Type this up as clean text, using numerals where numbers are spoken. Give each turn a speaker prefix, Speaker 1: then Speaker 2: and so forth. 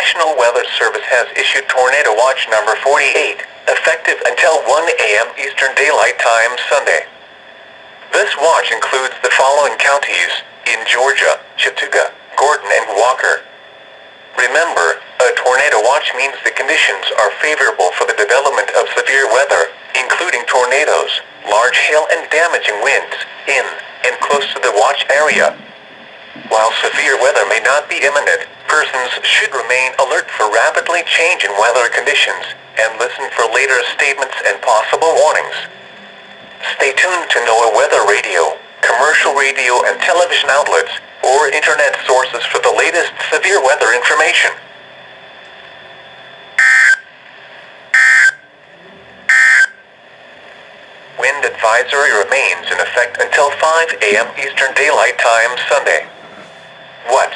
Speaker 1: National Weather Service has issued Tornado Watch number 48, effective until 1 a.m. Eastern Daylight Time Sunday. This watch includes the following counties in Georgia: Chattooga, Gordon, and Walker. Remember, a tornado watch means the conditions are favorable for the development of severe weather, including tornadoes, large hail and damaging winds, in and close to the watch area. While severe weather may not be imminent, persons should remain alert for rapidly changing weather conditions and listen for later statements and possible warnings. Stay tuned to NOAA weather radio, commercial radio and television outlets, or internet sources for the latest severe weather information. Wind advisory remains in effect until 5 a.m. Eastern Daylight Time Sunday. What